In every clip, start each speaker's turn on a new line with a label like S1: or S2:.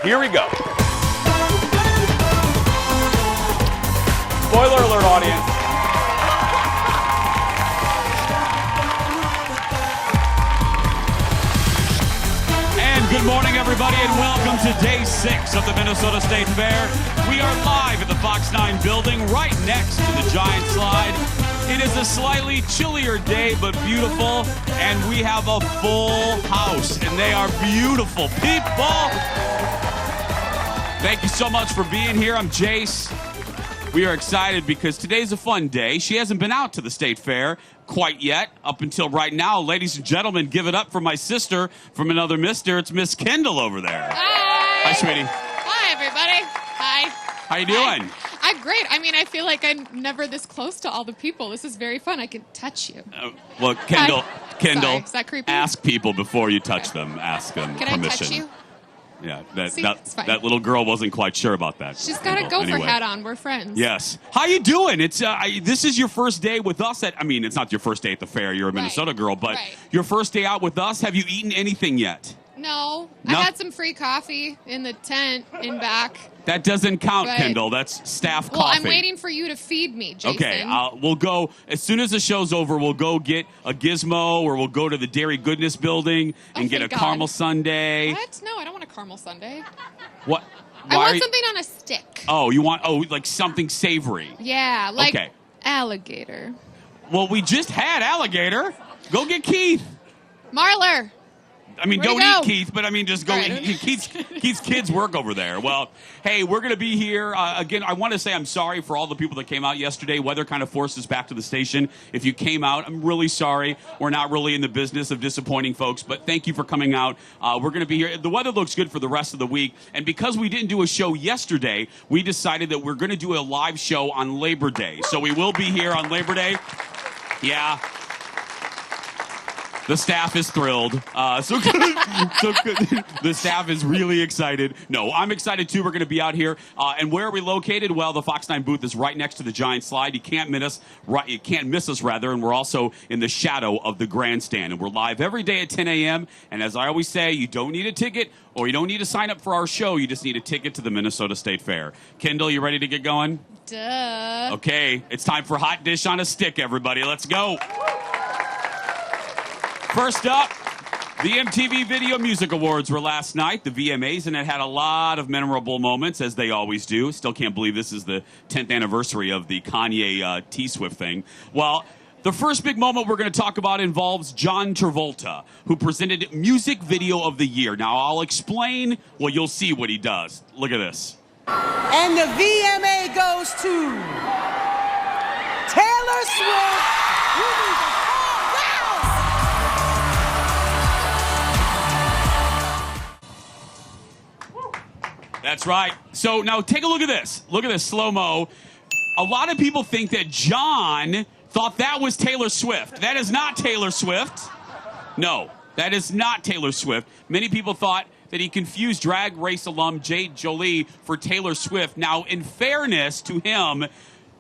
S1: Here we go. Spoiler alert, audience. And good morning, everybody, and welcome to day 6 of the Minnesota State Fair. We are live at the Fox 9 building right next to the Giant Slide. It is a slightly chillier day, but beautiful, and we have a full house, and they are beautiful people. Thank you so much for being here. I'm Jace. We are excited because today's a fun day. She hasn't been out to the State Fair quite yet, up until right now. Ladies and gentlemen, give it up for my sister from another mister. It's Miss Kendall over there.
S2: Hi.
S1: Hi, sweetie.
S2: Hi, everybody. Hi.
S1: How you doing?
S2: Hi. I'm great. I mean, I feel like I'm never this close to all the people. This is very fun. I can touch you.
S1: Well, Kendall,
S2: Sorry, is that creepy?
S1: ask people before you touch them. Ask them
S2: Can
S1: permission.
S2: I touch you?
S1: Yeah,
S2: See, it's fine.
S1: that little girl wasn't quite sure about that.
S2: She's got a gopher hat on. We're friends.
S1: Yes. How you doing? It's this is your first day with us it's not your first day at the fair. You're a Minnesota girl, but your first day out with us. Have you eaten anything yet?
S2: No. I had some free coffee in the tent in back.
S1: That doesn't count, Kendall. That's staff coffee.
S2: Well, I'm waiting for you to feed me, Jason.
S1: Okay, we'll go, as soon as the show's over, we'll go get a gizmo, or we'll go to the Dairy Goodness building and get a caramel sundae.
S2: What? No, I don't want a caramel sundae.
S1: What?
S2: I want something on a stick.
S1: Oh, you want, like something savory.
S2: Yeah, like alligator.
S1: Well, we just had alligator. Go get Keith.
S2: Marler.
S1: I mean, don't eat Keith, but I mean, just go. Keith's kids work over there. Well, hey, we're going to be here. Again, I want to say I'm sorry for all the people that came out yesterday. Weather kind of forced us back to the station. If you came out, I'm really sorry. We're not really in the business of disappointing folks, but thank you for coming out. We're going to be here. The weather looks good for the rest of the week. And because we didn't do a show yesterday, we decided that we're going to do a live show on Labor Day. So we will be here on Labor Day. Yeah. The staff is thrilled. So good. The staff is really excited. No, I'm excited too. We're going to be out here. And where are we located? Well, the Fox 9 booth is right next to the Giant Slide. You can't miss us. You can't miss us, rather. And we're also in the shadow of the grandstand. And we're live every day at 10 a.m. And as I always say, you don't need a ticket or you don't need to sign up for our show. You just need a ticket to the Minnesota State Fair. Kendall, you ready to get going?
S2: Duh.
S1: Okay, it's time for Hot Dish on a Stick, everybody. Let's go. First up, the MTV Video Music Awards were last night, the VMAs, and it had a lot of memorable moments, as they always do. Still can't believe this is the 10th anniversary of the Kanye T-Swift thing. Well, the first big moment we're going to talk about involves John Travolta, who presented Music Video of the Year. Now, I'll explain. Well, you'll see what he does. Look at this.
S3: And the VMA goes to Taylor Swift.
S1: That's right. So now take a look at this. Look at this, slow-mo. A lot of people think that John thought that was Taylor Swift. That is not Taylor Swift. No, that is not Taylor Swift. Many people thought that he confused Drag Race alum Jade Jolie for Taylor Swift. Now, in fairness to him,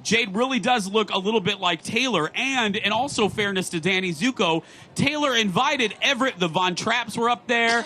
S1: Jade really does look a little bit like Taylor, and in also fairness to Danny Zuko, Taylor invited the Von Trapps were up there,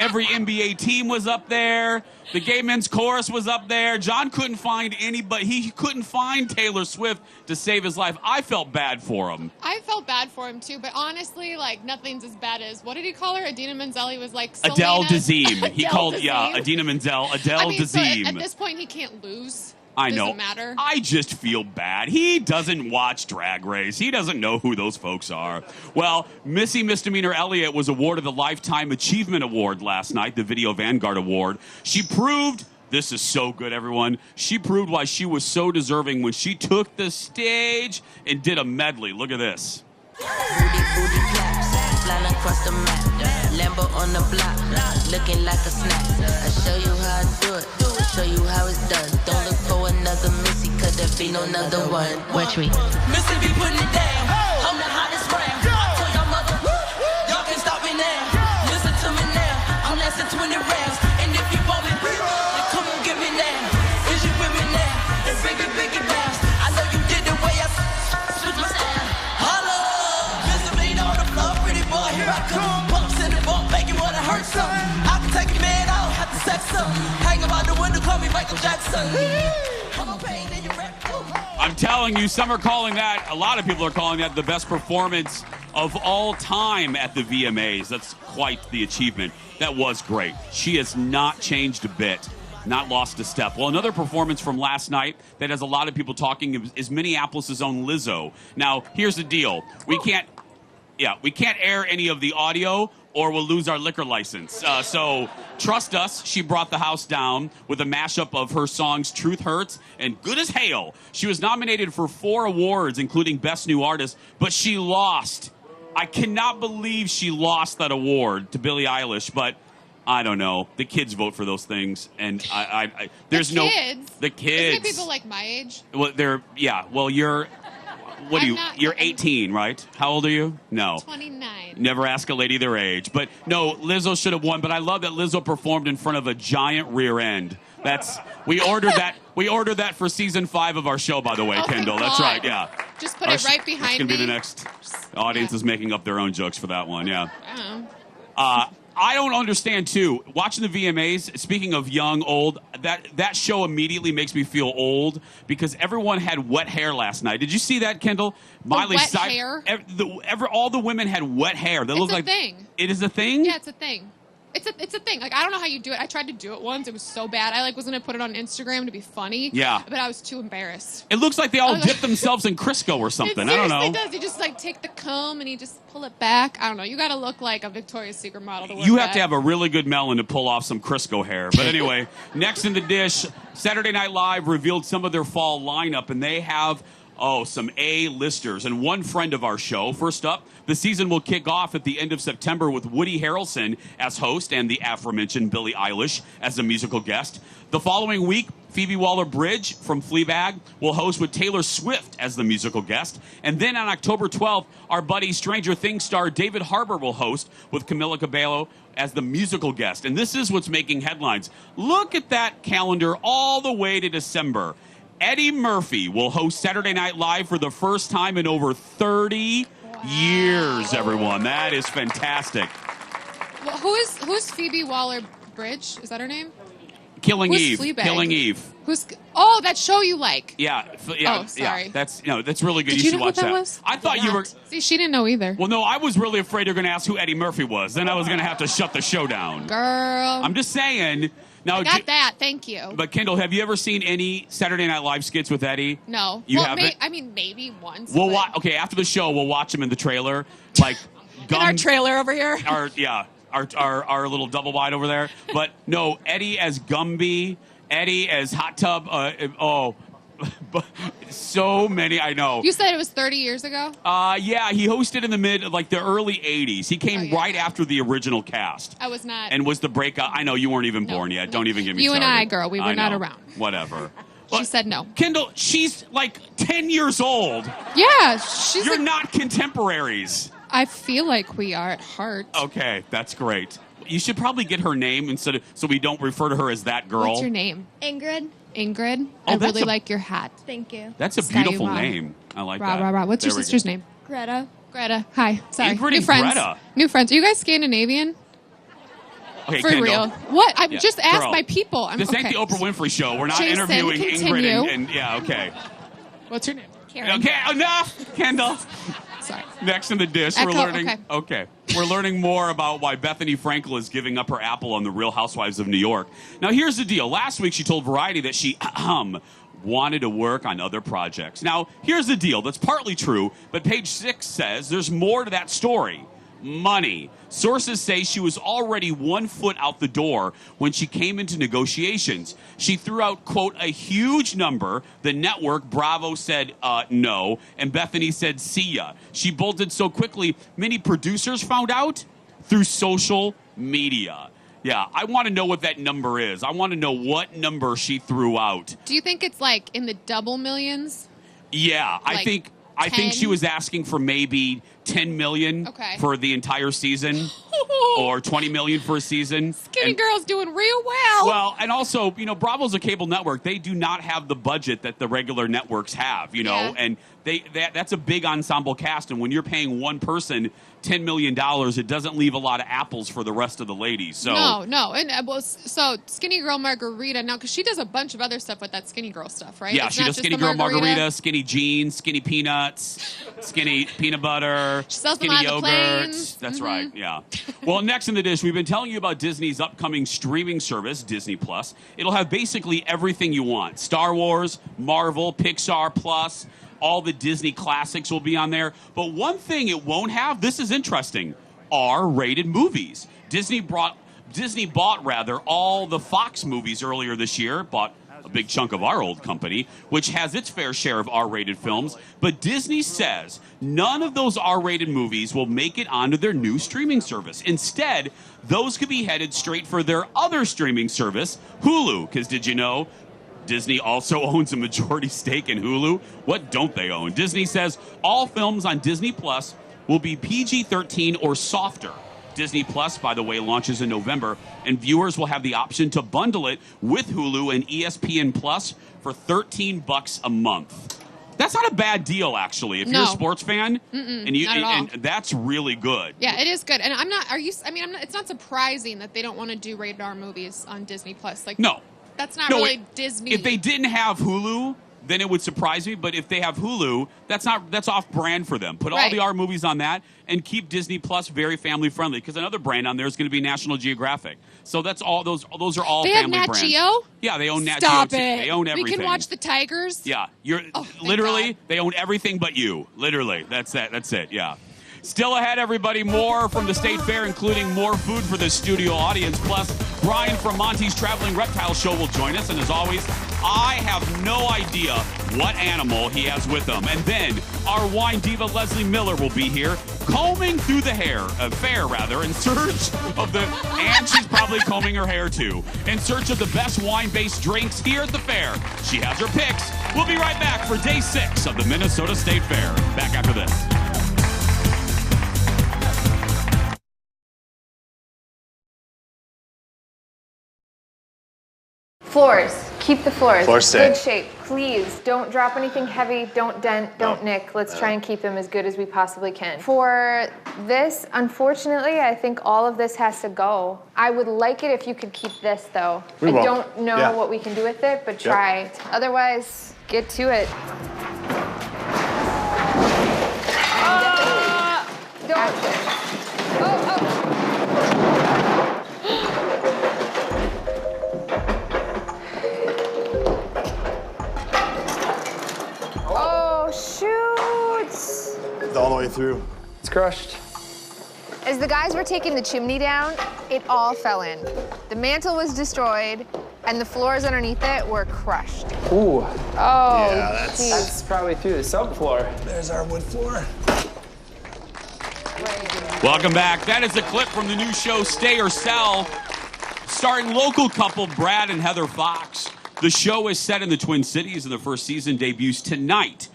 S1: every NBA team was up there, the Gay Men's Chorus was up there. John couldn't find anybody. He couldn't find Taylor Swift to save his life. I felt bad for him.
S2: I felt bad for him too, but honestly, like, nothing's as bad as, what did he call her? Adina Menzel. He was like,
S1: Adele Dazeem. He called, Adina Menzel, Adele Dazeem.
S2: So at this point, he can't lose.
S1: I know.
S2: Doesn't matter.
S1: I just feel bad. He doesn't watch Drag Race. He doesn't know who those folks are. Well, Missy Misdemeanor Elliott was awarded the Lifetime Achievement Award last night, the Video Vanguard Award. She proved, this is so good, everyone, she proved why she was so deserving when she took the stage and did a medley. Look at this.
S4: Booty claps, flying across the map. Lambo on the block, looking like a snack. I show you how I do it, show you how it's done. Don't look for another Missy, cause there be no another one.
S5: Watch me.
S4: Missy be putting it down, I'm the hottest brand. I tell y'all mother, y'all can't stop me now. Listen to me now, I'm lasting 20 rounds. And if you want me, then come on get me now. Is you with me now? And biggie bounce. I know you did the way I switch my style. Holla, Misdemeanor on the floor, pretty boy, here I come. Bumps in the bump, make you wanna hurt something. I can take a man out, have to sex something. me Michael Jackson. I'm a pain in your rap.
S1: I'm telling you, some are calling that, a lot of people are calling that the best performance of all time at the VMAs. That's quite the achievement. That was great. She has not changed a bit, not lost a step. Well, another performance from last night that has a lot of people talking is Minneapolis' own Lizzo. Now, here's the deal. We can't air any of the audio or we'll lose our liquor license. So trust us, she brought the house down with a mashup of her songs Truth Hurts and Good as Hail. She was nominated for 4 awards, including Best New Artist, but she lost. I cannot believe she lost that award to Billie Eilish, but I don't know. The kids vote for those things, and there's
S2: the kids?
S1: The kids.
S2: Isn't it people like my age?
S1: Well, Well, you're. What are you? You're 18, right? How old are you? No.
S2: 29.
S1: Never ask a lady their age. But no, Lizzo should have won. But I love that Lizzo performed in front of a giant rear end. We ordered that. We ordered that for season 5 of our show, by the way,
S2: Oh,
S1: Kendall.
S2: thank
S1: That's
S2: God.
S1: right. Yeah.
S2: Just put it right behind
S1: It's gonna be
S2: me.
S1: the next. Audience is making up their own jokes for that one. Yeah.
S2: Oh.
S1: I don't understand too. Watching the VMAs, speaking of young, old, that show immediately makes me feel old because everyone had wet hair last night. Did you see that, Kendall?
S2: Wet hair?
S1: All the women had wet hair. That looks
S2: a
S1: like
S2: thing.
S1: It is a thing?
S2: Yeah, it's a thing. It's a thing. Like, I don't know how you do it. I tried to do it once. It was so bad. I was gonna put it on Instagram to be funny.
S1: Yeah.
S2: But I was too embarrassed.
S1: It looks like they all dipped themselves in Crisco or something.
S2: It
S1: I don't
S2: seriously
S1: know.
S2: does. You just take the comb and you just pull it back. I don't know. You got to look like a Victoria's Secret model to work
S1: You have
S2: that.
S1: to have a really good melon to pull off some Crisco hair. But anyway, next in the dish, Saturday Night Live revealed some of their fall lineup, and they have some A-listers and one friend of our show. First up, the season will kick off at the end of September with Woody Harrelson as host and the aforementioned Billie Eilish as a musical guest. The following week, Phoebe Waller-Bridge from Fleabag will host with Taylor Swift as the musical guest. And then on October 12th, our buddy Stranger Things star David Harbour will host with Camila Cabello as the musical guest. And this is what's making headlines. Look at that calendar all the way to December. Eddie Murphy will host Saturday Night Live for the first time in over 30 years, everyone. That is fantastic.
S2: Well, who's Phoebe Waller-Bridge? Is that her name?
S1: Killing
S2: Who's
S1: Eve.
S2: Fleabag?
S1: Killing Eve.
S2: That show you like?
S1: Yeah.
S2: Oh, sorry.
S1: Yeah. That's really good.
S2: Did
S1: you
S2: you
S1: should
S2: know
S1: watch
S2: who that was?
S1: I thought you were.
S2: See, she didn't know either.
S1: Well, no, I was really afraid you're going to ask who Eddie Murphy was. Then I was going to have to shut the show down.
S2: Girl.
S1: I'm just saying. Now,
S2: I got that. Thank you.
S1: But Kendall, have you ever seen any Saturday Night Live skits with Eddie?
S2: No.
S1: You haven't?
S2: Maybe once.
S1: We'll
S2: but-
S1: okay, after the show, we'll watch him in the trailer. Like,
S2: in our trailer over here.
S1: Our little double wide over there. But no, Eddie as Gumby, Eddie as Hot Tub. But so many, I know.
S2: You said it was 30 years ago?
S1: Yeah, he hosted in the early 80s. He came right after the original cast.
S2: I was not.
S1: And was the breakout. I know you weren't even born yet. Don't even get me
S2: You
S1: started.
S2: and I, girl, we were not around.
S1: Whatever.
S2: She said no.
S1: Kendall, she's like 10 years old.
S2: Yeah,
S1: You're not contemporaries.
S2: I feel like we are at heart.
S1: Okay, that's great. You should probably get her name so we don't refer to her as that girl.
S2: What's your name?
S5: Ingrid.
S2: Ingrid.
S1: Oh,
S2: I
S1: that's
S2: really
S1: a-
S2: like your hat.
S5: Thank you.
S1: That's a
S2: Sky
S1: beautiful
S2: Wow.
S1: name. I like
S2: Rah,
S1: that.
S2: rah, rah. What's your
S1: There we
S2: sister's
S1: go.
S2: name?
S5: Greta.
S2: Greta. Hi. Sorry.
S1: Ingrid
S2: New
S1: and
S2: friends.
S1: Greta.
S2: New friends. Are you guys Scandinavian?
S1: Okay,
S2: For
S1: Kendall.
S2: real. What? I'm
S1: Yeah,
S2: just asked
S1: girl,
S2: by people.
S1: This ain't the Oprah Winfrey show. We're not
S2: Jason,
S1: interviewing
S2: continue.
S1: Ingrid and yeah, okay.
S2: What's your name?
S1: Okay, enough, Kendall.
S2: Sorry.
S1: Next in the dish,
S2: Echo,
S1: we're learning.
S2: okay.
S1: We're learning more about why Bethenny Frankel is giving up her apple on the Real Housewives of New York. Now, here's the deal. Last week, she told Variety that she wanted to work on other projects. Now, here's the deal. That's partly true, but page 6 says there's more to that story. Money. Sources say she was already 1 foot out the door when she came into negotiations. She threw out, quote, a huge number. The network, Bravo, said no, and Bethenny said see ya. She bolted so quickly, many producers found out through social media. Yeah, I want to know what that number is. I want to know what number she threw out.
S2: Do you think it's like in the double millions?
S1: Yeah, I
S2: Like
S1: think
S2: 10?
S1: she was asking for maybe $10 million
S2: Okay.
S1: for the entire season, or $20 million for a season.
S2: Skinny Girl's doing real well.
S1: Well, and also, Bravo's a cable network. They do not have the budget that the regular networks have,
S2: Yeah.
S1: and that's a big ensemble cast. And when you're paying one person $10 million, it doesn't leave a lot of apples for the rest of the ladies. So
S2: No. And so Skinny Girl Margarita, now, because she does a bunch of other stuff with that Skinny Girl stuff, right?
S1: yeah,
S2: It's
S1: she
S2: not
S1: does
S2: just
S1: Skinny
S2: the
S1: Girl Margarita, Skinny Jeans, Skinny Peanuts, Skinny Peanut Butter,
S2: She sells them
S1: Skinny
S2: on the
S1: Yogurt.
S2: planes.
S1: That's right, yeah. Well, next in the dish, we've been telling you about Disney's upcoming streaming service, Disney Plus. It'll have basically everything you want. Star Wars, Marvel, Pixar Plus, all the Disney classics will be on there. But one thing it won't have, this is interesting, R-rated movies. Disney bought all the Fox movies earlier this year, bought a big chunk of our old company, which has its fair share of R-rated films. But Disney says none of those R-rated movies will make it onto their new streaming service. Instead, those could be headed straight for their other streaming service, Hulu. Because did you know Disney also owns a majority stake in Hulu? What don't they own? Disney says all films on Disney Plus will be PG-13 or softer. Disney Plus, by the way, launches in November, and viewers will have the option to bundle it with Hulu and ESPN Plus for $13 a month. That's not a bad deal, actually. If you're a sports fan, and that's really good.
S2: Yeah, it is good. And I'm not. It's not surprising that they don't want to do rated R movies on Disney Plus.
S1: No,
S2: that's not really Disney.
S1: If they didn't have Hulu, then it would surprise me. But if they have Hulu, that's off brand for them. Put all the R movies on that and keep Disney Plus very family friendly. Because another brand on there is going to be National Geographic. So that's all. Those are all
S2: they
S1: family
S2: have Nat
S1: brands.
S2: Geo?
S1: Yeah, they own Nat
S2: Stop
S1: Geo.
S2: it.
S1: They own everything.
S2: We can watch the Tigers.
S1: Yeah,
S2: thank
S1: literally
S2: God.
S1: they own everything but you. Literally, that's it. That's it. Yeah. Still ahead, everybody. More from the State Fair, including more food for the studio audience. Plus, Brian from Monty's Traveling Reptile Show will join us. And as always, I have no idea what animal he has with him. And then our wine diva Leslie Miller will be here, combing through the fair, in search of and she's probably combing her hair too, in search of the best wine-based drinks here at the fair. She has her picks. We'll be right back for day 6 of the Minnesota State Fair. Back after this.
S5: Floors. Keep the floors.
S6: Floors stay.
S5: Good shape. Please don't drop anything heavy. Don't dent. Don't nick. Let's try and keep them as good as we possibly can. For this, unfortunately, I think all of this has to go. I would like it if you could keep this, though. I don't know what we can do with it, but try. Otherwise, get to it. Don't.
S6: All the way through.
S7: It's crushed.
S5: As the guys were taking the chimney down, it all fell in. The mantle was destroyed, and the floors underneath it were crushed.
S7: Ooh.
S5: Oh,
S6: yeah,
S7: that's probably through the subfloor.
S6: There's our wood floor.
S1: Welcome back. That is a clip from the new show Stay or Sell, starring local couple Brad and Heather Fox. The show is set in the Twin Cities, and the first season debuts tonight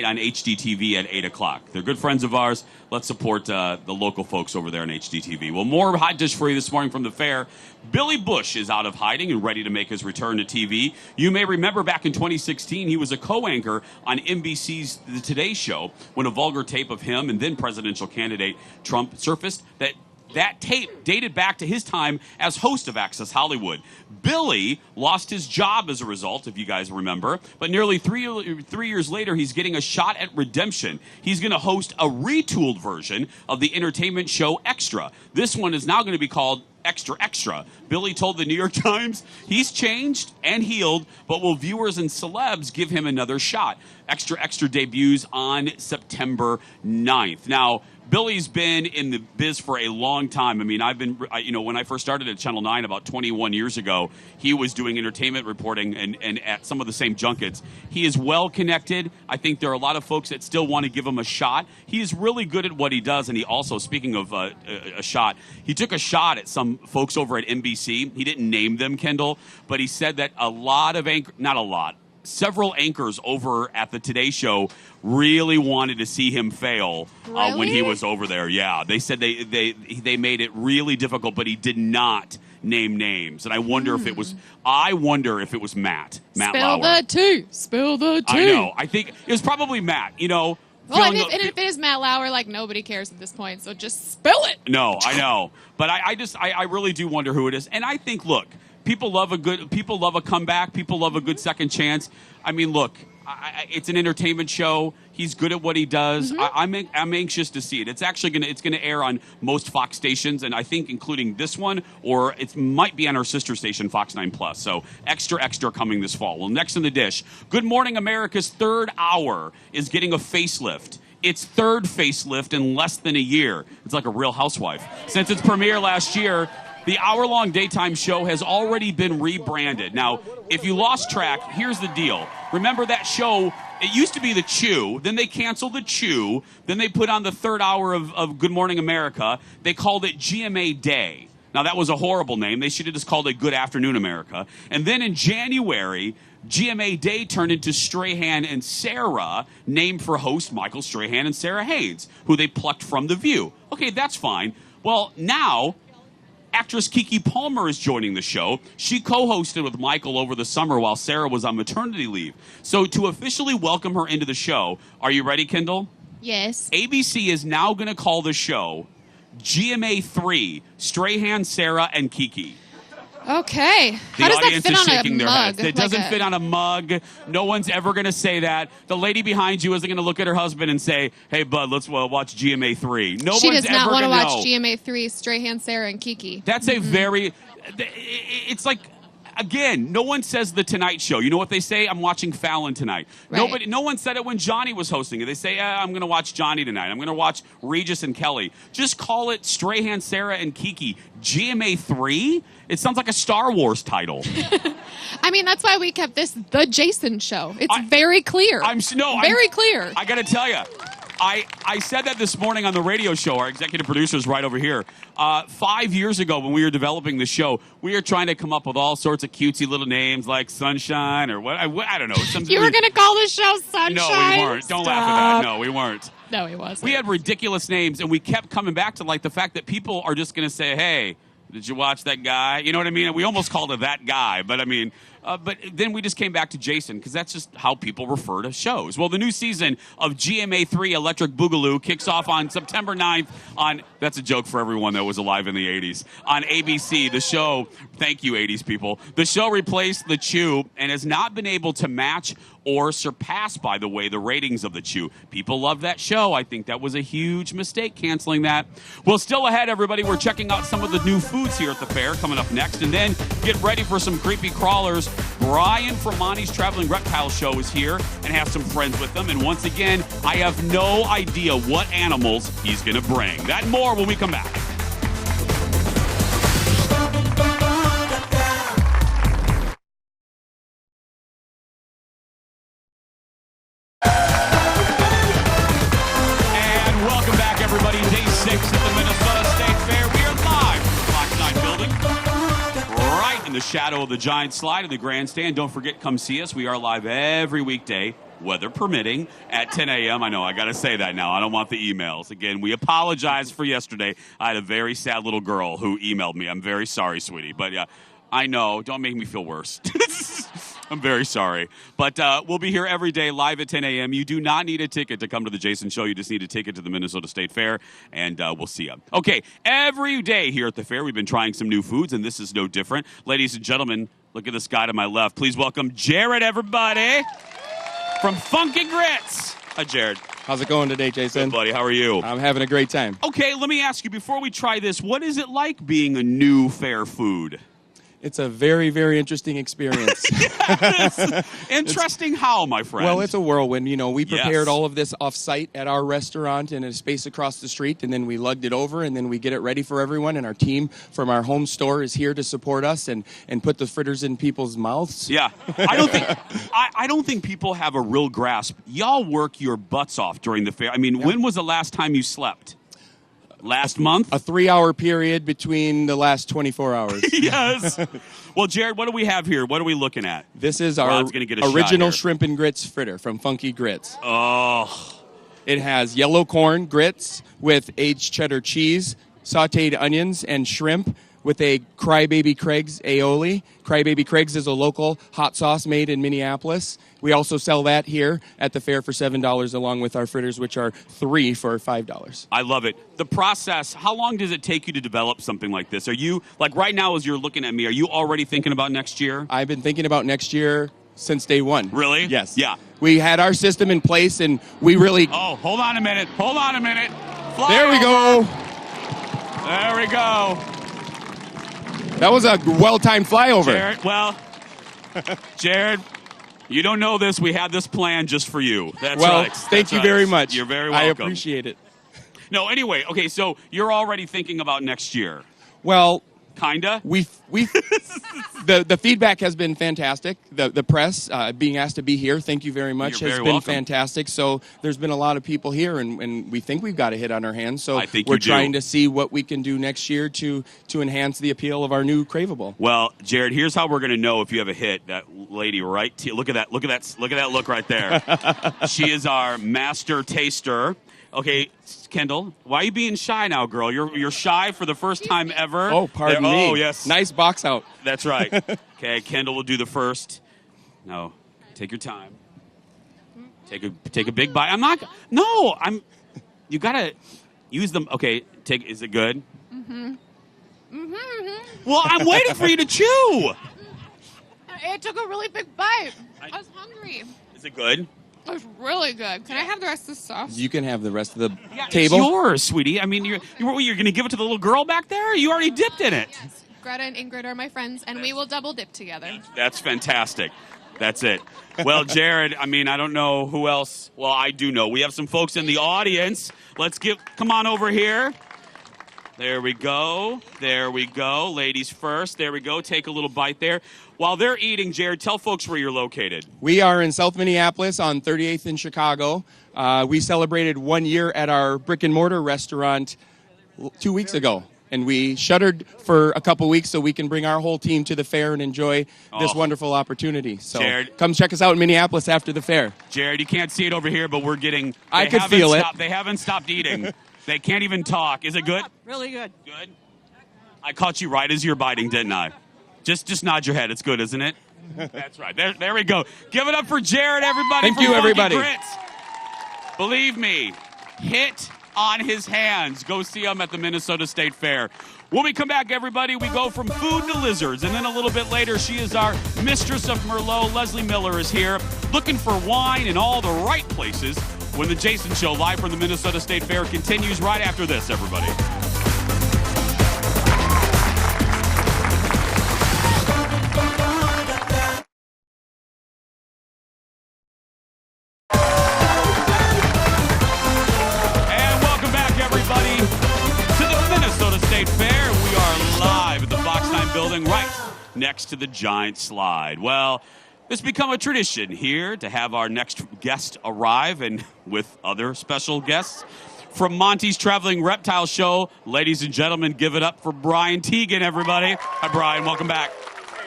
S1: on HDTV at 8 o'clock. They're good friends of ours. Let's support the local folks over there on HDTV. Well, more hot dish for you this morning from the fair. Billy Bush is out of hiding and ready to make his return to TV. You may remember back in 2016, he was a co-anchor on NBC's The Today Show when a vulgar tape of him and then presidential candidate Trump surfaced. That tape dated back to his time as host of Access Hollywood. Billy lost his job as a result, if you guys remember. But nearly three years later, he's getting a shot at redemption. He's going to host a retooled version of the entertainment show Extra. This one is now going to be called Extra Extra. Billy told the New York Times he's changed and healed, but will viewers and celebs give him another shot? Extra Extra debuts on September 9th. Now, Billy's been in the biz for a long time. I mean, when I first started at Channel 9 about 21 years ago, he was doing entertainment reporting and at some of the same junkets. He is well connected. I think there are a lot of folks that still want to give him a shot. He is really good at what he does, and he also, speaking of a shot, he took a shot at some folks over at NBC. He didn't name them, Kendall, but he said that several anchors over at the Today Show really wanted to see him fail when he was over there. Yeah, they said they made it really difficult, but he did not name names. And I wonder if it was Matt
S2: Spill
S1: Lauer.
S2: the tea. Spill the tea.
S1: I know. I think it was probably Matt.
S2: Well, and if it is Matt Lauer, like, nobody cares at this point, so just spill it.
S1: No, I know. But I really do wonder who it is. And I think, look, people love a comeback. People love a good second chance. I mean, look, it's an entertainment show. He's good at what he does.
S2: Mm-hmm.
S1: I'm anxious to see it. It's actually gonna air on most Fox stations, and I think including this one, or it might be on our sister station, Fox 9 Plus. So extra coming this fall. Well, next in the dish, Good Morning America's third hour is getting a facelift. Its third facelift in less than a year. It's like a Real Housewife. Since its premiere last year, the hour-long daytime show has already been rebranded. Now, if you lost track, here's the deal. Remember that show, it used to be The Chew, then they canceled The Chew, then they put on the third hour of Good Morning America. They called it GMA Day. Now, that was a horrible name. They should have just called it Good Afternoon America. And then in January, GMA Day turned into Strahan and Sarah, named for host Michael Strahan and Sarah Haynes, who they plucked from The View. Okay, that's fine. Well, now actress Keke Palmer is joining the show. She co-hosted with Michael over the summer while Sarah was on maternity leave. So to officially welcome her into the show, are you ready, Kendall?
S2: Yes.
S1: ABC is now going to call the show GMA 3, Strahan, Sarah, and Keke.
S2: Okay. How does that
S1: audience
S2: fit
S1: is
S2: on
S1: shaking
S2: a
S1: their
S2: mug?
S1: heads. It doesn't fit on a mug. No one's ever going to say that. The lady behind you isn't going to look at her husband and say, "Hey, bud, let's watch GMA 3." No
S2: She
S1: one's
S2: does not
S1: ever
S2: want to
S1: going to
S2: watch
S1: know.
S2: GMA 3, Strahan, Sarah, and Keke.
S1: That's a very. It's like. Again, no one says The Tonight Show. You know what they say? I'm watching Fallon tonight.
S2: Right.
S1: No one said it when Johnny was hosting it. They say, I'm going to watch Johnny tonight. I'm going to watch Regis and Kelly. Just call it Strahan, Sarah, and Keke. GMA 3? It sounds like a Star Wars title.
S2: I mean, that's why we kept this The Jason Show. It's very clear. Very clear.
S1: I got to tell you. I said that this morning on the radio show. Our executive producer is right over here. 5 years ago when we were developing the show, we were trying to come up with all sorts of cutesy little names like Sunshine or what. I don't know.
S2: You were going to call the show Sunshine?
S1: No, we weren't. Don't laugh at that. No, we weren't.
S2: No, he wasn't.
S1: We had ridiculous names, and we kept coming back to like the fact that people are just going to say, "Hey, did you watch that guy?" You know what I mean? And we almost called it That Guy, but I mean, but then we just came back to Jason because that's just how people refer to shows. Well, the new season of GMA 3 Electric Boogaloo kicks off on September 9th on, that's a joke for everyone that was alive in the 80s, on ABC. The show, thank you 80s people, the show replaced The Chew and has not been able to match or surpass, by the way, the ratings of The Chew. People love that show. I think that was a huge mistake canceling that. Well, still ahead, everybody, we're checking out some of the new foods here at the fair coming up next. And then get ready for some creepy crawlers. Brian from Monty's Traveling Reptile Show is here and has some friends with them. And once again, I have no idea what animals he's going to bring. That and more when we come back. Everybody, day 6 at the Minnesota State Fair. We are live from the Fox 9 building, right in the shadow of the giant slide in the grandstand. Don't forget, come see us. We are live every weekday, weather permitting, at 10 a.m. I know, I got to say that now. I don't want the emails. Again, we apologize for yesterday. I had a very sad little girl who emailed me. I'm very sorry, sweetie. But yeah, I know. Don't make me feel worse. I'm very sorry. But we'll be here every day live at 10 a.m. You do not need a ticket to come to the Jason Show. You just need a ticket to the Minnesota State Fair, and we'll see you. Okay, every day here at the fair, we've been trying some new foods, and this is no different. Ladies and gentlemen, look at this guy to my left. Please welcome Jared, everybody, from Funky Grits. Hi, Jared.
S8: How's it going today, Jason?
S1: Good, buddy. How are you?
S8: I'm having a great time.
S1: Okay, let me ask you, before we try this, what is it like being a new fair food?
S8: It's a very, very interesting experience.
S1: Interesting how, my friend?
S8: Well, it's a whirlwind. You know, we prepared
S1: Yes.
S8: all of this off-site at our restaurant in a space across the street, and then we lugged it over, and then we get it ready for everyone, and our team from our home store is here to support us and put the fritters in people's mouths.
S1: Yeah. I don't think people have a real grasp. Y'all work your butts off during the fair. I mean, when was the last time you slept? Last month?
S8: A 3-hour period between the last 24 hours.
S1: Yes. Well, Jared, what do we have here? What are we looking at?
S8: This is our
S1: Rod's gonna get a shot
S8: original
S1: here.
S8: shrimp and grits fritter from Funky Grits.
S1: Oh,
S8: It has yellow corn grits with aged cheddar cheese, sautéed onions, and shrimp with a Crybaby Craig's aioli. Crybaby Craig's is a local hot sauce made in Minneapolis. We also sell that here at the fair for $7 along with our fritters, which are 3 for $5.
S1: I love it. The process, how long does it take you to develop something like this? Are you, like right now as you're looking at me, are you already thinking about next year?
S8: I've been thinking about next year since day one.
S1: Really?
S8: Yes.
S1: Yeah.
S8: We had our system in place, and we really...
S1: Oh, hold on a minute. Hold on a minute. Fly
S8: There we
S1: over.
S8: go.
S1: There we go.
S8: That was a well-timed flyover.
S1: Jared, well, Jared, you don't know this. We had this plan just for you. That's
S8: well,
S1: right.
S8: thank
S1: That's
S8: you
S1: right.
S8: very much.
S1: You're very welcome.
S8: I appreciate it.
S1: No, anyway, okay, so you're already thinking about next year.
S8: Well,
S1: Kinda?
S8: we the feedback has been fantastic. The press being asked to be here, thank you very much,
S1: You're
S8: has
S1: very
S8: been
S1: welcome.
S8: fantastic. So there's been a lot of people here, and we think we've got a hit on our hands. So
S1: I think
S8: we're
S1: you do.
S8: trying to see what we can do next year to enhance the appeal of our new Craveable.
S1: Well, Jared, here's how we're going to know if you have a hit. That lady right look at that look right there. She is our master taster. Okay, Kendall, why are you being shy now, girl? You're shy for the first time ever.
S8: Oh, pardon me.
S1: Oh, yes.
S8: Nice box out.
S1: That's right. Okay, Kendall will do the first. No, take your time. Take a big bite. You gotta use them. Okay, is it good? Well, I'm waiting for you to chew.
S2: It took a really big bite. I was hungry.
S1: Is it good?
S2: It was really good. Can I have the rest of the sauce?
S8: You can have the rest of the
S1: Yeah,
S8: table.
S1: It's yours, sweetie. I mean, you're going to give it to the little girl back there? You already dipped in it.
S2: Yes. Greta and Ingrid are my friends, and we will double dip together.
S1: That's fantastic. That's it. Well, Jared, I mean, I don't know who else. Well, I do know. We have some folks in the audience. Come on over here. There we go. There we go. Ladies first. There we go. Take a little bite there. While they're eating, Jared, tell folks where you're located.
S8: We are in South Minneapolis on 38th in Chicago. We celebrated 1 year at our brick and mortar restaurant 2 weeks ago. And we shuttered for a couple weeks so we can bring our whole team to the fair and enjoy this wonderful opportunity. So
S1: Jared,
S8: come check us out in Minneapolis after the fair.
S1: Jared, you can't see it over here, but we're getting...
S8: I could feel it.
S1: They haven't stopped eating. They can't even talk. Is it good?
S3: Really good.
S1: Good? I caught you right as you're biting, didn't I? Just nod your head. It's good, isn't it? That's right. There we go. Give it up for Jared, everybody.
S8: Thank
S1: from
S8: you,
S1: Funky
S8: everybody.
S1: Grits. Believe me, hit on his hands. Go see him at the Minnesota State Fair. When we come back, everybody, we go from food to lizards. And then a little bit later, she is our mistress of Merlot. Leslie Miller is here looking for wine in all the right places when the Jason Show live from the Minnesota State Fair continues right after this, everybody. And welcome back, everybody, to the Minnesota State Fair. We are live at the Fox 9 building right next to the giant slide. Well, it's become a tradition here to have our next guest arrive, and with other special guests from Monty's Traveling Reptile Show. Ladies and gentlemen, give it up for Brian Teagan, everybody. Hi, Brian. Welcome back.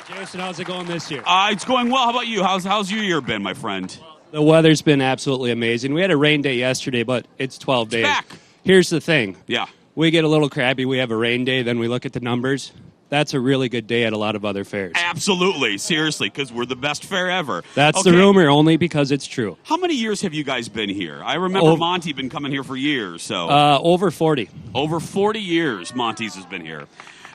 S9: Hey, Jason, how's it going this year?
S1: It's going well. How about you? How's your year been, my friend?
S9: The weather's been absolutely amazing. We had a rain day yesterday, but it's 12 days.
S1: back.
S9: Here's the thing.
S1: Yeah.
S9: We get a little crabby. We have a rain day, then we look at the numbers. That's a really good day at a lot of other fairs.
S1: Absolutely. Seriously, because we're the best fair ever.
S9: That's
S1: Okay.
S9: the rumor, only because it's true.
S1: How many years have you guys been here? I remember Monty been coming here for years. So
S9: Over 40.
S1: over 40 years, Monty's has been here.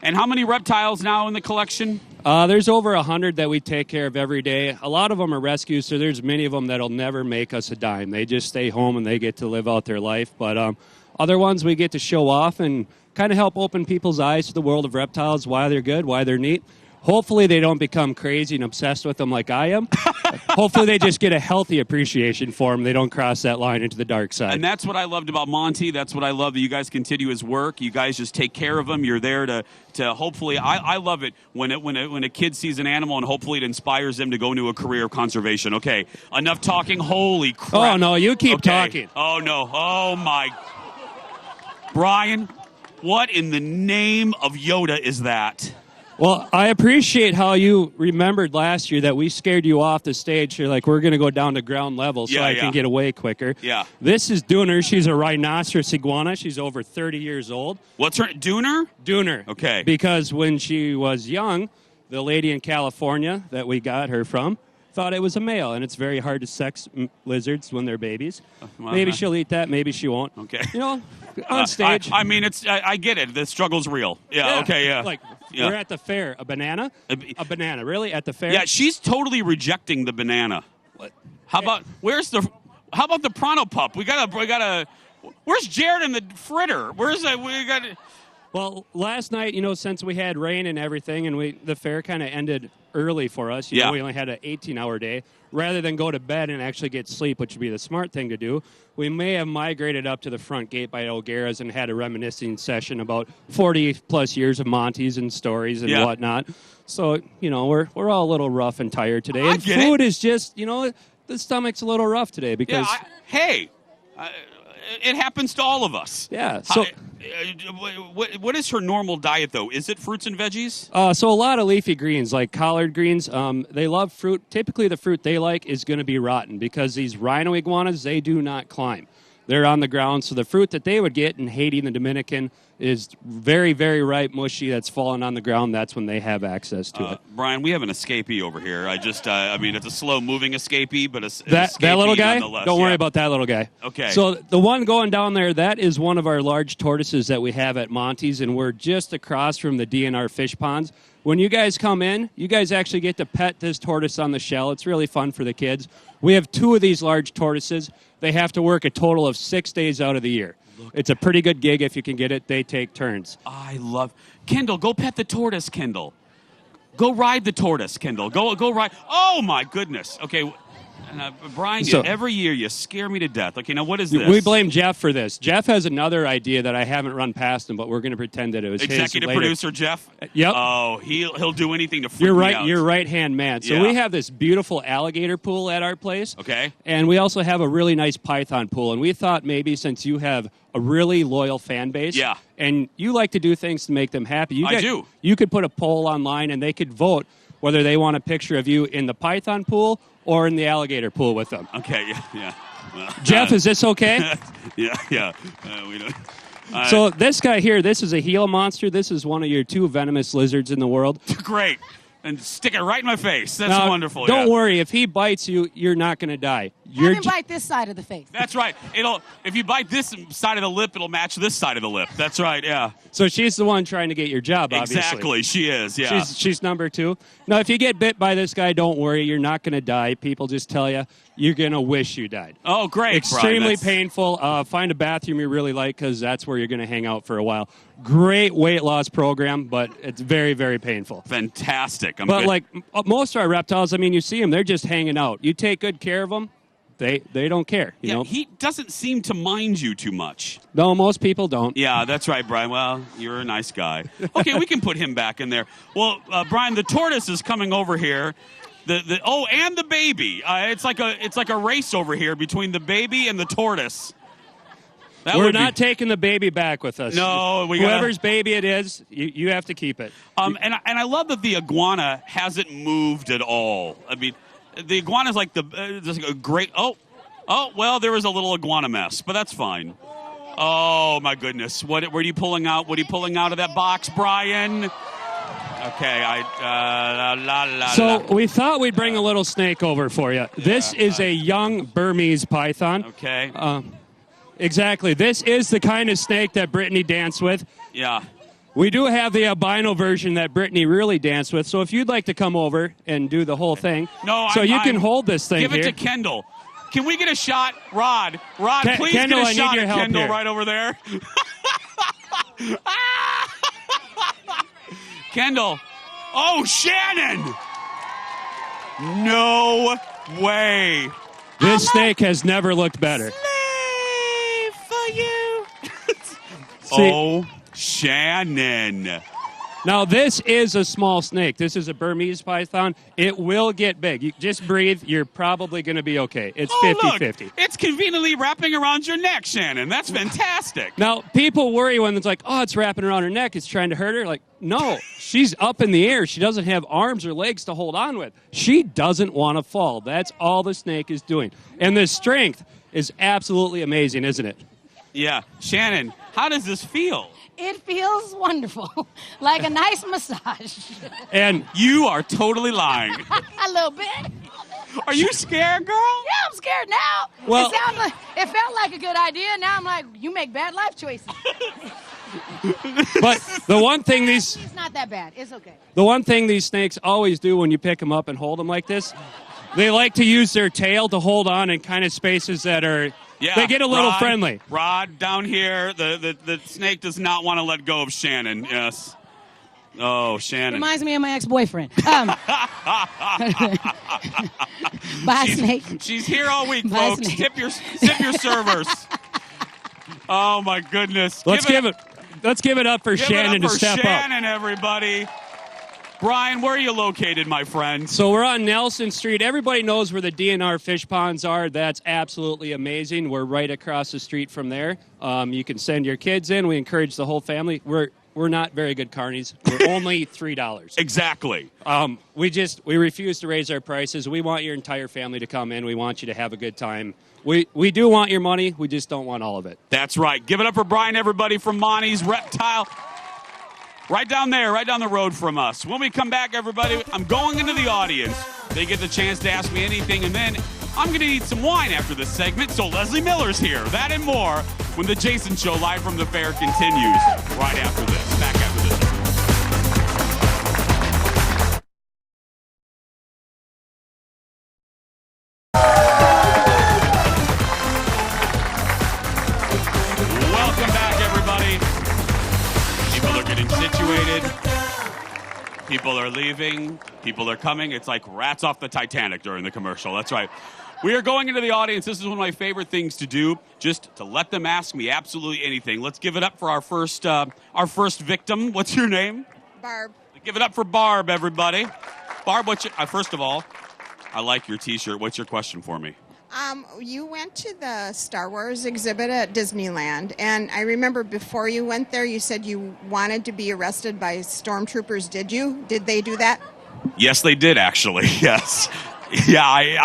S1: And how many reptiles now in the collection?
S9: There's over 100 that we take care of every day. A lot of them are rescues, so there's many of them that'll never make us a dime. They just stay home and they get to live out their life. But other ones we get to show off and kind of help open people's eyes to the world of reptiles, why they're good, why they're neat. Hopefully they don't become crazy and obsessed with them like I am. Hopefully they just get a healthy appreciation for them. They don't cross that line into the dark side.
S1: And that's what I loved about Monty. That's what I love that you guys continue his work. You guys just take care of him. You're there to hopefully. I love it when a kid sees an animal and hopefully it inspires them to go into a career of conservation. Okay, enough talking. Holy crap!
S9: Oh no, you keep talking.
S1: Oh no! Oh my! Brian, what in the name of Yoda is that?
S9: Well, I appreciate how you remembered last year that we scared you off the stage. You're like, we're going to go down to ground level so I can get away quicker.
S1: Yeah.
S9: This is Dooner. She's a Rhinoceros Iguana. She's over 30 years old.
S1: What's her Dooner?
S9: Dooner.
S1: Okay.
S9: Because when she was young, the lady in California that we got her from thought it was a male, and it's very hard to sex lizards when they're babies. Maybe she'll eat that, maybe she won't.
S1: Okay.
S9: You know, on stage.
S1: I mean, I get it. The struggle's real. Yeah. Okay. Yeah.
S9: Like, we're at the fair. A banana? A banana. Really? At the fair?
S1: Yeah, she's totally rejecting the banana.
S9: What?
S1: How about the Pronto Pup? We gotta. Where's Jared and the fritter? Where's that? We got.
S9: Well, last night, since we had rain and everything, and the fair kind of ended early for us. You know, we only had an 18-hour day. Rather than go to bed and actually get sleep, which would be the smart thing to do, we may have migrated up to the front gate by O'Gara's and had a reminiscing session about 40-plus years of Monty's and stories and whatnot. So, we're all a little rough and tired today. And food is just, the stomach's a little rough today because...
S1: it happens to all of us.
S9: Yeah. So,
S1: what is her normal diet, though? Is it fruits and veggies?
S9: So a lot of leafy greens, like collard greens. They love fruit. Typically, the fruit they like is going to be rotten because these rhino iguanas, they do not climb. They're on the ground. So the fruit that they would get in Haiti and the Dominican is very, very ripe, mushy, that's fallen on the ground. That's when they have access to it.
S1: Brian, we have an escapee over here. It's a slow-moving escapee, but
S9: that little guy? Don't worry about that little guy.
S1: Okay.
S9: So the one going down there, that is one of our large tortoises that we have at Monty's, and we're just across from the DNR fish ponds. When you guys come in, you guys actually get to pet this tortoise on the shell. It's really fun for the kids. We have 2 of these large tortoises. They have to work a total of 6 days out of the year. It's a pretty good gig if you can get it. They take turns.
S1: I love... Kendall, go pet the tortoise, Kendall. Go ride the tortoise, Kendall. Go ride... Oh, my goodness. Okay, Brian, every year you scare me to death. Okay, now what is this?
S9: We blame Jeff for this. Jeff has another idea that I haven't run past him, but we're going to pretend that it was
S1: Executive
S9: his later.
S1: Producer Jeff?
S9: Yep.
S1: Oh, he'll do anything to freak me out.
S9: You're right-hand man. So we have this beautiful alligator pool at our place.
S1: Okay.
S9: And we also have a really nice python pool. And we thought maybe since you have a really loyal fan base, and you like to do things to make them happy,
S1: I do.
S9: You could put a poll online and they could vote whether they want a picture of you in the python pool or in the alligator pool with them.
S1: Okay, yeah.
S9: Jeff, is this okay?
S1: Yeah. We don't.
S9: So this guy here, this is a Gila Monster. This is one of your 2 venomous lizards in the world.
S1: Great. And stick it right in my face. That's
S9: now,
S1: wonderful.
S9: Don't worry. If he bites you, you're not going to die.
S3: Have him bite this side of the face.
S1: That's right. If you bite this side of the lip, it'll match this side of the lip. That's right, yeah.
S9: So she's the one trying to get your job, obviously.
S1: Exactly, she is, yeah.
S9: She's number 2. Now, if you get bit by this guy, don't worry. You're not going to die. People just tell you you're going to wish you died.
S1: Oh, great,
S9: Extremely painful. Find a bathroom you really like because that's where you're going to hang out for a while. Great weight loss program, but it's very, very painful.
S1: Fantastic.
S9: Like most of our reptiles, you see them, they're just hanging out. You take good care of them, they don't care. You know?
S1: He doesn't seem to mind you too much.
S9: No, most people don't.
S1: Yeah, that's right, Brian. Well, you're a nice guy. Okay, we can put him back in there. Well, Brian, the tortoise is coming over here. And the baby. It's like a race over here between the baby and the tortoise.
S9: We're not taking the baby back with us.
S1: No,
S9: whoever's baby it is, you have to keep it.
S1: And I love that the iguana hasn't moved at all. The iguana is like a great. Oh, well, there was a little iguana mess, but that's fine. Oh my goodness, what are you pulling out? What are you pulling out of that box, Brian? Okay,
S9: we thought we'd bring a little snake over for you. Yeah, this is a young Burmese python.
S1: Okay.
S9: Exactly. This is the kind of snake that Brittany danced with.
S1: Yeah.
S9: We do have the albino version that Brittany really danced with, so if you'd like to come over and do the whole thing.
S1: No,
S9: you can hold this thing
S1: Give it
S9: here.
S1: to Kendall. Can we get a shot? Rod, please
S9: Kendall,
S1: get a shot
S9: I need your
S1: at
S9: help
S1: Kendall
S9: here.
S1: right over there. Kendall. Oh, Shannon! No way.
S9: This snake has never looked better.
S1: Slave for you.
S9: See,
S1: oh, Shannon.
S9: Now, this is a small snake. This is a Burmese python. It will get big. You just breathe. You're probably going to be okay. It's 50-50.
S1: It's conveniently wrapping around your neck, Shannon. That's fantastic.
S9: Now, people worry when it's like, oh, it's wrapping around her neck. It's trying to hurt her. Like, no, she's up in the air. She doesn't have arms or legs to hold on with. She doesn't want to fall. That's all the snake is doing. And the strength is absolutely amazing, isn't it?
S1: Yeah. Shannon, how does this feel?
S3: It feels wonderful, like a nice massage.
S9: And
S1: you are totally lying.
S3: A little bit.
S1: Are you scared, girl?
S3: Yeah, I'm scared now.
S9: Well,
S3: it felt like a good idea. Now I'm like, you make bad life choices.
S9: But the one thing these...
S3: It's not that bad. It's okay.
S9: The one thing these snakes always do when you pick them up and hold them like this, they like to use their tail to hold on in kind of spaces that are...
S1: Yeah,
S9: they get a little friendly.
S1: Rod, down here, the snake does not want to let go of Shannon. Yes. Oh, Shannon.
S3: Reminds me of my ex-boyfriend. Bye, snake.
S1: She's here all week,
S3: Bye,
S1: folks.
S3: snake.
S1: Tip your servers. Oh, my goodness.
S9: Let's give it up for
S1: Give
S9: Shannon
S1: it up
S9: to
S1: for
S9: step
S1: Shannon, everybody. Brian, where are you located, my friend?
S9: So we're on Nelson Street. Everybody knows where the DNR fish ponds are. That's absolutely amazing. We're right across the street from there. You can send your kids in. We encourage the whole family. We're not very good carnies. We're only $3.
S1: Exactly.
S9: We refuse to raise our prices. We want your entire family to come in. We want you to have a good time. We do want your money. We just don't want all of it.
S1: That's right. Give it up for Brian, everybody, from Monty's Reptile. Right down there, right down the road from us. When we come back, everybody, I'm going into the audience. They get the chance to ask me anything, and then I'm going to need some wine after this segment, so Leslie Miller's here. That and more when The Jason Show live from the fair continues right after this. Back after this. Welcome back, everybody. People are getting situated. People are leaving. People are coming. It's like rats off the Titanic during the commercial. That's right. We are going into the audience. This is one of my favorite things to do, just to let them ask me absolutely anything. Let's give it up for our first victim. What's your name?
S10: Barb.
S1: Give it up for Barb, everybody. Barb, first of all, I like your T-shirt. What's your question for me?
S10: You went to the Star Wars exhibit at Disneyland, and I remember before you went there, you said you wanted to be arrested by stormtroopers. Did you? Did they do that?
S1: Yes, they did, actually. Yes. Yeah,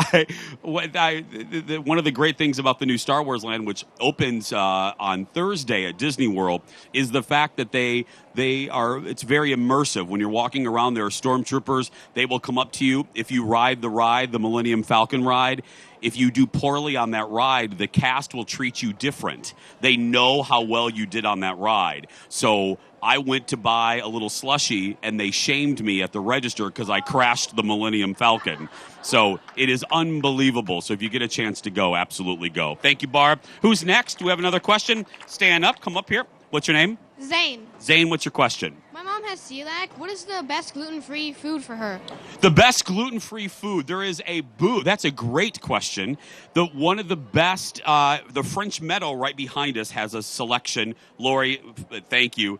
S1: one of the great things about the new Star Wars land, which opens on Thursday at Disney World, is the fact that it's very immersive. When you're walking around, there are stormtroopers. They will come up to you. If you ride the Millennium Falcon ride, if you do poorly on that ride, the cast will treat you different. They know how well you did on that ride. So I went to buy a little slushie, and they shamed me at the register because I crashed the Millennium Falcon. So it is unbelievable. So if you get a chance to go, absolutely go. Thank you, Barb. Who's next? Do we have another question? Stand up. Come up here. What's your name?
S11: Zane.
S1: Zane, what's your question?
S11: My mom has celiac. What is the best gluten-free food for her?
S1: The best gluten-free food. There is a booth. That's a great question. One of the best, the French Meadow right behind us has a selection. Lori, thank you.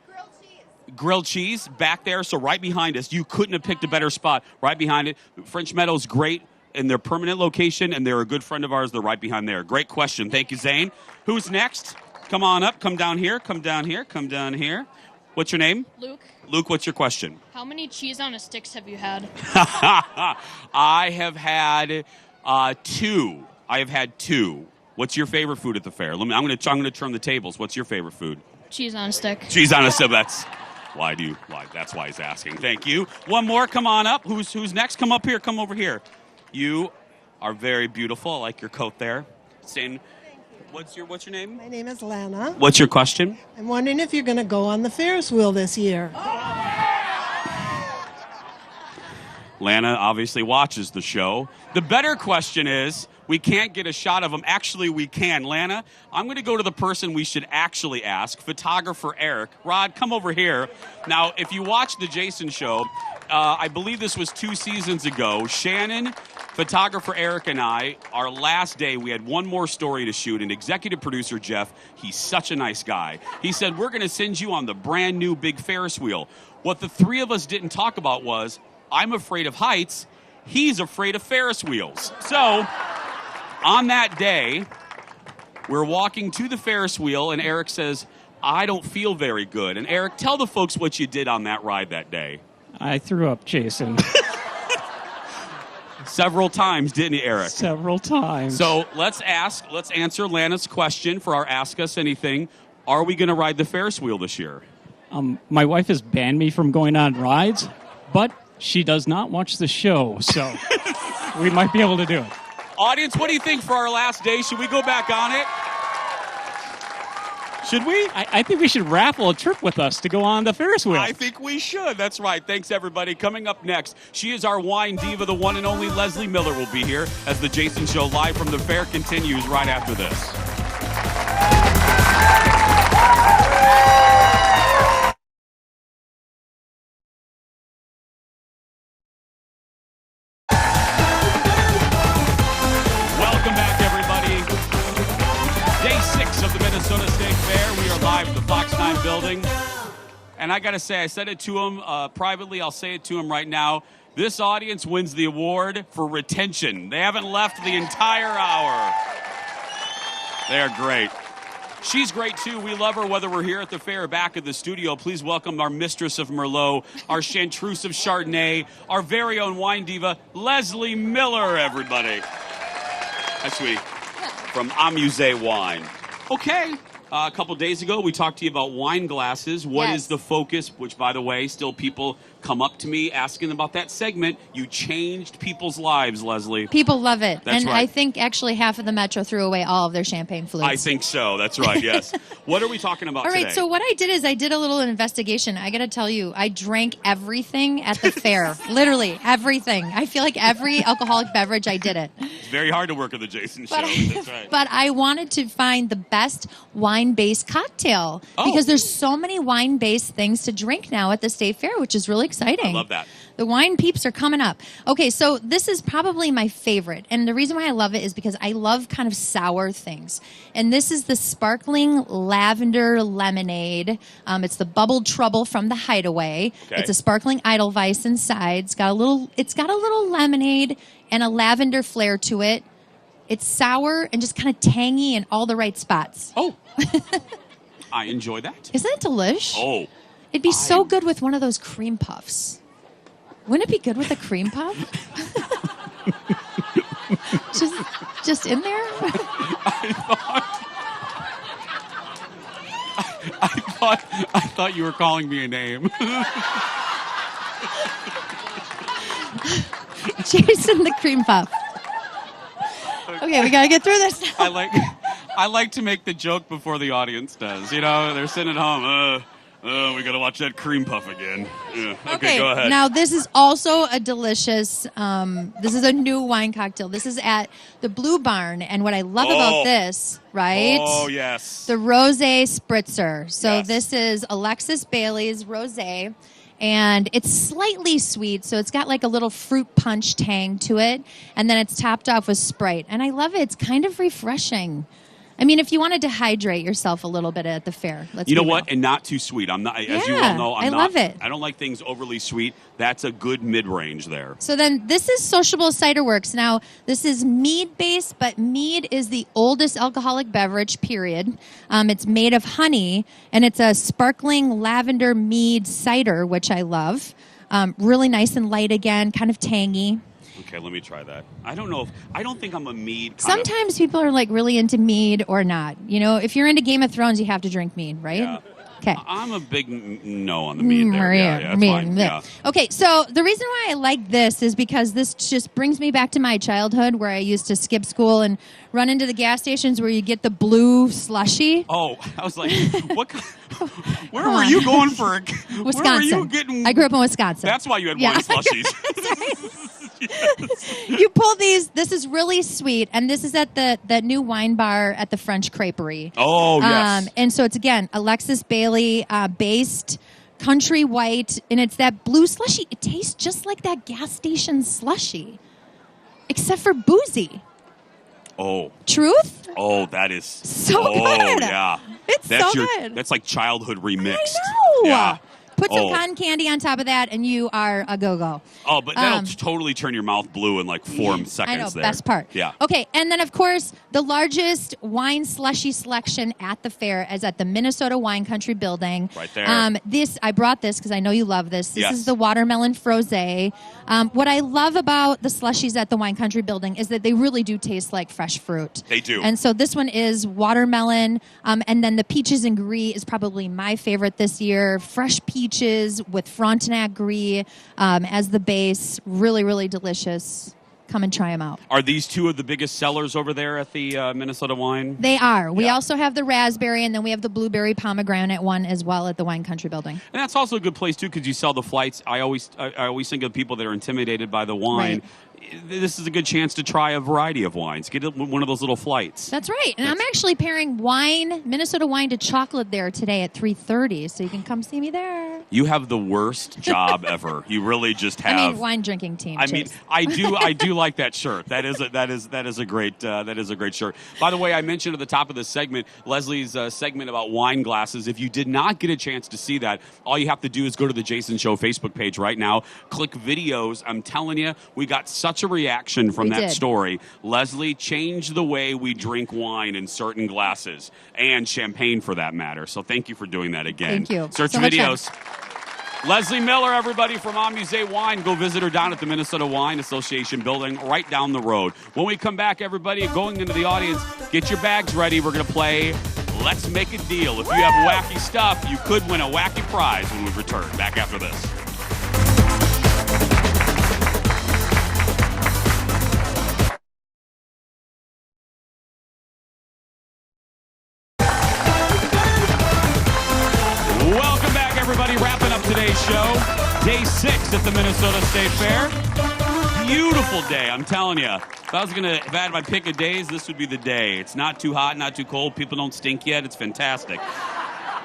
S1: Grilled cheese back there, so right behind us. You couldn't have picked a better spot. Right behind it. French Meadow's great in their permanent location, and they're a good friend of ours. They're right behind there. Great question. Thank you, Zane. Who's next? Come on up. Come down here. Come down here. Come down here. What's your name?
S11: Luke.
S1: Luke, what's your question?
S11: How many cheese on a sticks have you had?
S1: I have had two. I have had two. What's your favorite food at the fair? I'm going to turn the tables. What's your favorite food?
S11: Cheese on a stick.
S1: Cheese on a stick. That's why that's why he's asking. Thank you. One more. Come on up. Who's next? Come up here. Come over here. You are very beautiful. I like your coat there. Stand. What's your name?
S12: My name is Lana.
S1: What's your question?
S12: I'm wondering if you're going to go on the Ferris wheel this year.
S1: Lana obviously watches the show. The better question is, we can't get a shot of him. Actually, we can. Lana, I'm going to go to the person we should actually ask, photographer Eric. Rod, come over here. Now, if you watch The Jason Show, I believe this was 2 seasons ago, Shannon photographer Eric and I, our last day, we had one more story to shoot, and executive producer Jeff, he's such a nice guy. He said, we're going to send you on the brand new big Ferris wheel. What the three of us didn't talk about was, I'm afraid of heights, he's afraid of Ferris wheels. So, on that day, we're walking to the Ferris wheel, and Eric says, I don't feel very good. And Eric, tell the folks what you did on that ride that day.
S13: I threw up, Jason.
S1: Several times, didn't he, Eric?
S13: Several times.
S1: So let's answer Lana's question for our Ask Us Anything. Are we going to ride the Ferris wheel this year?
S13: My wife has banned me from going on rides, but she does not watch the show, so we might be able to do it.
S1: Audience, what do you think for our last day? Should we go back on it? Should we?
S13: I think we should raffle a trip with us to go on the Ferris wheel.
S1: I think we should. That's right. Thanks, everybody. Coming up next, she is our wine diva. The one and only Leslie Miller will be here as the Jason Show live from the fair continues right after this. Welcome back, everybody. Day 6 of the Minnesota State Fair. We are live at the Fox 9 building. And I got to say, I said it to him privately. I'll say it to him right now. This audience wins the award for retention. They haven't left the entire hour. They're great. She's great, too. We love her whether we're here at the fair or back at the studio. Please welcome our mistress of Merlot, our chanteuse of Chardonnay, our very own wine diva, Leslie Miller, everybody. That's sweet. From Amusé Wine. Okay. A couple days ago, we talked to you about wine glasses. What is the focus? Which, by the way, still people come up to me asking about that segment. You changed people's lives, Leslie.
S14: People love it.
S1: That's
S14: and
S1: right.
S14: I think actually half of the Metro threw away all of their champagne flutes.
S1: I think so. That's right, yes. What are we talking about today?
S14: All right, so what I did is I did a little investigation. I got to tell you, I drank everything at the fair. Literally, everything. I feel like every alcoholic beverage, I did it.
S1: It's very hard to work at the Jason Show. That's right.
S14: But I wanted to find the best wine-based cocktail because there's so many wine-based things to drink now at the State Fair, which is really exciting.
S1: I love that.
S14: The wine peeps are coming up. Okay, so this is probably my favorite. And the reason why I love it is because I love kind of sour things. And this is the sparkling lavender lemonade. It's the Bubble Trouble from the Hideaway.
S1: Okay.
S14: It's a sparkling Edelweiss inside. It's got a little lemonade and a lavender flair to it. It's sour and just kind of tangy in all the right spots.
S1: Oh. I enjoy that.
S14: Isn't it delish?
S1: Oh.
S14: It'd be so good with one of those cream puffs. Wouldn't it be good with a cream puff? just in there?
S1: I thought you were calling me a name.
S14: Jason the cream puff. Okay, we gotta get through this now.
S1: I like to make the joke before the audience does. You know, they're sitting at home. We gotta watch that cream puff again. Yeah. Okay, go ahead.
S14: Now this is also a delicious. This is a new wine cocktail. This is at the Blue Barn, and what I love about this, right?
S1: Oh yes.
S14: The Rosé Spritzer. So this is Alexis Bailey's Rosé. And it's slightly sweet, so it's got like a little fruit punch tang to it. And then it's topped off with Sprite. And I love it. It's kind of refreshing. I mean, if you wanted to hydrate yourself a little bit at the fair, let's
S1: You know
S14: be
S1: what?
S14: real.
S1: And not too sweet. I'm not, as you
S14: Yeah,
S1: all know,
S14: I love it.
S1: I don't like things overly sweet. That's a good mid-range there.
S14: So then this is Sociable Cider Works. Now, this is mead-based, but mead is the oldest alcoholic beverage, period. It's made of honey, and it's a sparkling lavender mead cider, which I love. Really nice and light again, kind of tangy.
S1: Okay, let me try that. I don't think I'm a mead kind
S14: Sometimes people are like really into mead or not. You know, if you're into Game of Thrones, you have to drink mead, right?
S1: Yeah.
S14: Okay.
S1: I'm a big no on the mead there.
S14: Maria,
S1: Yeah, it's fine. Yeah.
S14: Okay, so the reason why I like this is because this just brings me back to my childhood where I used to skip school and run into the gas stations where you get the blue slushy.
S1: Oh, I was like, where were you going for?
S14: Wisconsin.
S1: Where were you getting?
S14: I grew up in Wisconsin.
S1: That's why you had wine slushies.
S14: You pull these. This is really sweet, and this is at the new wine bar at the French Creperie.
S1: Oh, yes.
S14: And so it's again Alexis Bailey based country white, and it's that blue slushy. It tastes just like that gas station slushy. except for boozy.
S1: Oh.
S14: Truth?
S1: Oh, that is
S14: so
S1: good.
S14: good.
S1: Yeah.
S14: It's
S1: that's
S14: so good.
S1: That's like childhood remixed.
S14: I know.
S1: Yeah.
S14: Put some cotton candy on top of that, and you are a go-go.
S1: Oh, but that'll totally turn your mouth blue in like 4 seconds.
S14: I know,
S1: there.
S14: best part.
S1: Yeah.
S14: Okay, and then of course the largest wine slushy selection at the fair is at the Minnesota Wine Country Building.
S1: Right there.
S14: I brought this because I know you love this. This
S1: Yes.
S14: is the watermelon frosé. What I love about the slushies at the Wine Country Building is that they really do taste like fresh fruit.
S1: They do.
S14: And so this one is watermelon, and then the peaches and brie is probably my favorite this year. Fresh peaches with Frontenac brie as the base. Really, really delicious. Come and try them out.
S1: Are these two of the biggest sellers over there at the Minnesota Wine?
S14: They are. We also have the raspberry, and then we have the blueberry pomegranate one as well at the Wine Country Building.
S1: And that's also a good place too because you sell the flights. I always think of people that are intimidated by the wine.
S14: Right.
S1: This is a good chance to try a variety of wines. Get one of those little flights.
S14: That's right. And I'm actually pairing Minnesota wine to chocolate there today at 3:30, so you can come see me there.
S1: You have the worst job ever. You really just have.
S14: I mean, wine drinking team.
S1: I mean, I do like that shirt. That is a great shirt. By the way, I mentioned at the top of this segment, Leslie's segment about wine glasses. If you did not get a chance to see that, all you have to do is go to the Jason Show Facebook page right now, click videos. I'm telling you, we got such a reaction from that story. Leslie changed the way we drink wine in certain glasses and champagne for that matter. So thank you for doing that again.
S14: Thank you.
S1: Search
S14: So much
S1: videos. Leslie Miller, everybody from Amuse Wine. Go visit her down at the Minnesota Wine Association building right down the road. When we come back, everybody, going into the audience, get your bags ready. We're going to play Let's Make a Deal. If you have wacky stuff, you could win a wacky prize when we return. Back after this. Welcome back, everybody. Wrapping up today's show. Day 6 at the Minnesota State Fair. Beautiful day, I'm telling you. If I had my pick of days, this would be the day. It's not too hot, not too cold. People don't stink yet. It's fantastic.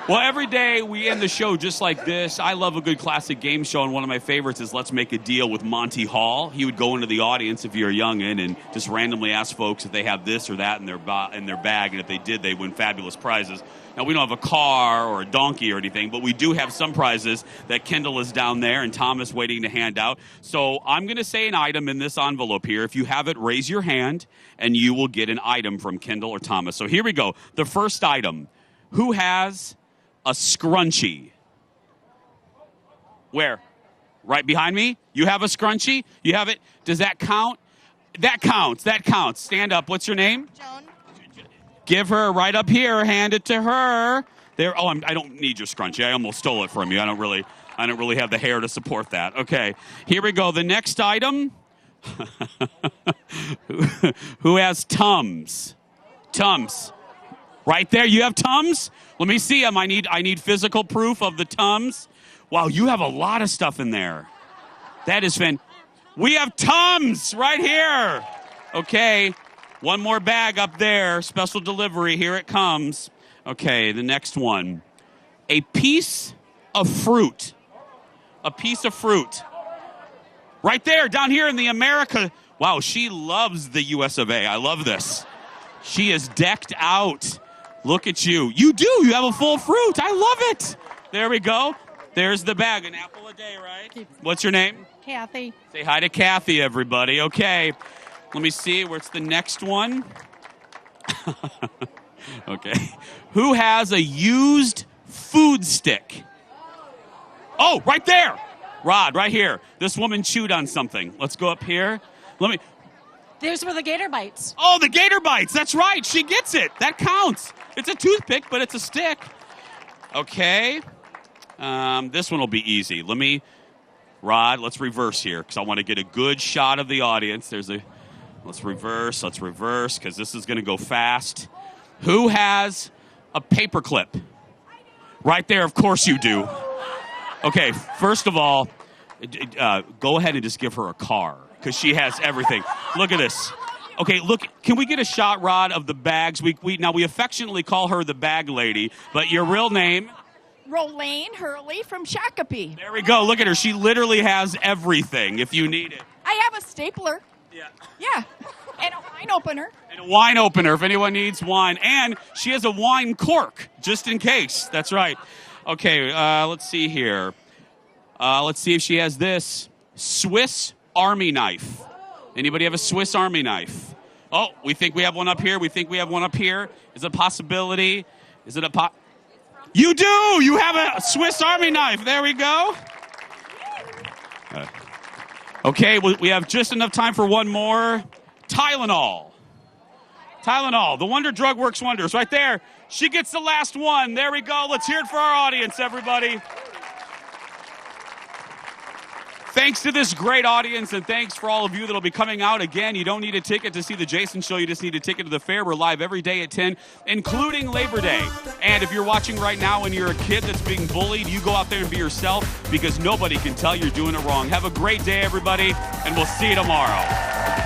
S1: Well, every day we end the show just like this. I love a good classic game show, and one of my favorites is Let's Make a Deal with Monty Hall. He would go into the audience if you're a youngin' and just randomly ask folks if they have this or that in their bag, and if they did, they win fabulous prizes. Now, we don't have a car or a donkey or anything, but we do have some prizes that Kendall is down there and Thomas waiting to hand out. So I'm going to say an item in this envelope here. If you have it, raise your hand, and you will get an item from Kendall or Thomas. So here we go. The first item. Who has a scrunchie? Where? Right behind me? You have a scrunchie? You have it? Does that count? That counts. That counts. Stand up. What's your name?
S11: Joan.
S1: Give her right up here. Hand it to her. There. Oh, I don't need your scrunchie. I almost stole it from you. I don't really have the hair to support that. Okay. Here we go. The next item. Who has Tums? Tums. Right there. You have Tums? Let me see them. I need physical proof of the Tums. Wow, you have a lot of stuff in there. That is We have Tums right here. Okay. One more bag up there. Special delivery. Here it comes. Okay, the next one. A piece of fruit. A piece of fruit. Right there, down here in the America. Wow, she loves the US of A. I love this. She is decked out. Look at you. You do. You have a full fruit. I love it. There we go. There's the bag. An apple a day, right? What's your name?
S3: Kathy.
S1: Say hi to Kathy, everybody. Okay. Let me see. Where's the next one? Okay. Who has a used food stick? Oh, right there. Rod, right here. This woman chewed on something. Let's go up here.
S3: There's where the gator bites.
S1: Oh, the gator bites. That's right. She gets it. That counts. It's a toothpick, but it's a stick. Okay. This one will be easy. Rod, let's reverse here because I want to get a good shot of the audience. Let's reverse, because this is going to go fast. Who has a paperclip? Right there, of course you do. Okay, first of all, go ahead and just give her a car, because she has everything. Look at this. Okay, look, can we get a shot, Rod, of the bags? We affectionately call her the bag lady, but your real name?
S3: Rolane Hurley from Shakopee.
S1: There we go. Look at her. She literally has everything if you need it.
S3: I have a stapler.
S15: Yeah. And a wine opener.
S1: And a wine opener if anyone needs wine. And she has a wine cork, just in case. That's right. Okay, let's see here. Let's see if she has this Swiss Army knife. Anybody have a Swiss Army knife? Oh, we think we have one up here. We think we have one up here. Is it a possibility? Is it a You do! You have a Swiss Army knife. There we go. Okay, we have just enough time for one more. Tylenol. Tylenol. The wonder drug works wonders. Right there. She gets the last one. There we go. Let's hear it for our audience, everybody. Thanks to this great audience, and thanks for all of you that will be coming out. Again, you don't need a ticket to see the Jason Show. You just need a ticket to the fair. We're live every day at 10, including Labor Day. And if you're watching right now and you're a kid that's being bullied, you go out there and be yourself, because nobody can tell you're doing it wrong. Have a great day, everybody, and we'll see you tomorrow.